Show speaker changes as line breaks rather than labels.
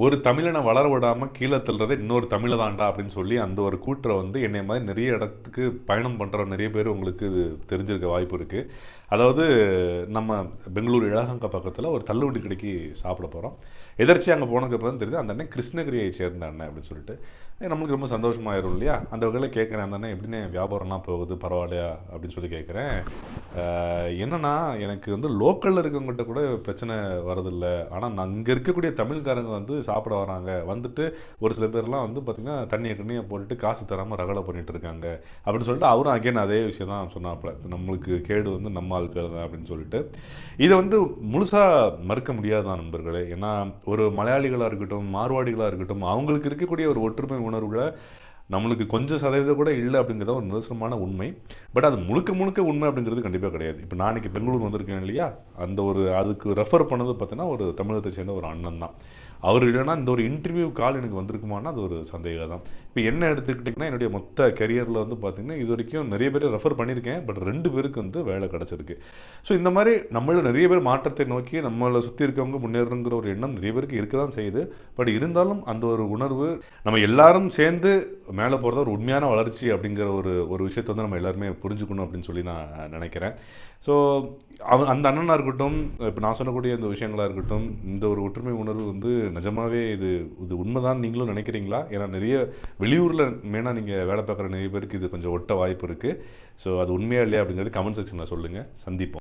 ஒரு தமிழனை வளர விடாம கீழே தள்ளுறதே இன்னொரு தமிழ தாண்டா அப்படின்னு சொல்லி அந்த ஒரு கூற்றை வந்து என்னை மாதிரி நிறைய இடத்துக்கு பயணம் பண்ற நிறைய பேர் உங்களுக்கு இது தெரிஞ்சிருக்க வாய்ப்பு இருக்கு. அதாவது நம்ம பெங்களூர் இளகங்க பக்கத்துல ஒரு தள்ளுவண்டி கடைக்கு சாப்பிட போறோம். எதர்ச்சி அங்கே போனதுக்கு அப்புறம் தான் தெரியுது அந்த அண்ணன் கிருஷ்ணகிரியை சேர்ந்த அண்ணன் அப்படின்னு சொல்லிட்டு. நம்மளுக்கு ரொம்ப சந்தோஷமாயிரும் இல்லையா? அந்த வகையில் கேட்குறேன், அந்த அண்ணன் எப்படின்னு வியாபாரம்லாம் போகுது பரவாயில்லையா அப்படின்னு சொல்லி கேட்குறேன். என்னன்னா எனக்கு வந்து லோக்கலில் இருக்கவங்ககிட்ட கூட பிரச்சனை வரதில்ல, ஆனால் நான் இங்கே இருக்கக்கூடிய தமிழ்காரங்க வந்து சாப்பிட வராங்க, வந்துட்டு ஒரு சில பேர்லாம் வந்து பார்த்தீங்கன்னா தண்ணியை போட்டுட்டு காசு தராமல் ரகலை பண்ணிட்டு இருக்காங்க அப்படின்னு சொல்லிட்டு அவரும் அகைன் அதே விஷயம் தான் சொன்னாப்புல, நம்மளுக்கு கேடு வந்து நம்ம ஆட்கள் தான் அப்படின்னு சொல்லிட்டு. இதை வந்து முழுசா மறுக்க முடியாதான் நண்பர்களே. ஏன்னா ஒரு மலையாளிகளாக இருக்கட்டும், மார்வாடிகளாக இருக்கட்டும், அவங்களுக்கு இருக்கக்கூடிய ஒரு ஒற்றுமை உணர்வுகளை நம்மளுக்கு கொஞ்சம் சதவீதம் கூட இல்லை அப்படிங்கிறத ஒரு நிதர்சனமான உண்மை. பட் அது முழுக்க முழுக்க உண்மை அப்படிங்கிறது கண்டிப்பாக கிடையாது. இப்போ நான் இன்னைக்கு பெங்களூர் வந்திருக்கேன் இல்லையா, அந்த ஒரு அதுக்கு ரெஃபர் பண்ணது பார்த்தீங்கன்னா ஒரு தமிழகத்தை சேர்ந்த ஒரு அண்ணன் தான். அவர் இல்லைன்னா இந்த ஒரு இன்டர்வியூ கால் எனக்கு வந்திருக்குமானா அது ஒரு சந்தேகம் தான். இப்போ என்ன எடுத்துக்கிட்டிங்கன்னா என்னுடைய மொத்த கரியரில் வந்து பார்த்தீங்கன்னா இது வரைக்கும் நிறைய பேர் ரெஃபர் பண்ணியிருக்கேன், பட் 2 பேருக்கு வந்து வேலை கிடச்சிருக்கு. ஸோ இந்த மாதிரி நம்மள நிறைய பேர் மாற்றத்தை நோக்கி நம்மளை சுற்றி இருக்கவங்க முன்னேறணுங்கிற ஒரு எண்ணம் நிறைய பேருக்கு இருக்க தான் செய்யுது. பட் இருந்தாலும் அந்த ஒரு உணர்வு நம்ம எல்லாரும் சேர்ந்து மேலே போகிறத ஒரு உண்மையான வளர்ச்சி அப்படிங்கிற ஒரு ஒரு விஷயத்தை வந்து நம்ம எல்லாருமே புரிஞ்சுக்கணும் அப்படின்னு சொல்லி நான் நினைக்கிறேன். ஸோ அந்த அண்ணனாக இருக்கட்டும், இப்போ நான் சொல்லக்கூடிய இந்த விஷயங்களாக இருக்கட்டும், இந்த ஒரு ஒற்றுமை உணர்வு வந்து நிஜமாவே இது இது உண்மைதான் நீங்களும் நினைக்கிறீங்களா? ஏன்னா நிறைய வெளியூரில் மெயினாக நீங்கள் வேலை பார்க்குற நிறைய பேருக்கு இது கொஞ்சம் ஒட்ட வாய்ப்பு இருக்குது. ஸோ அது உண்மையா இல்லையா அப்படிங்கிறது கமெண்ட் செக்ஷனில் சொல்லுங்கள். சந்திப்போம்.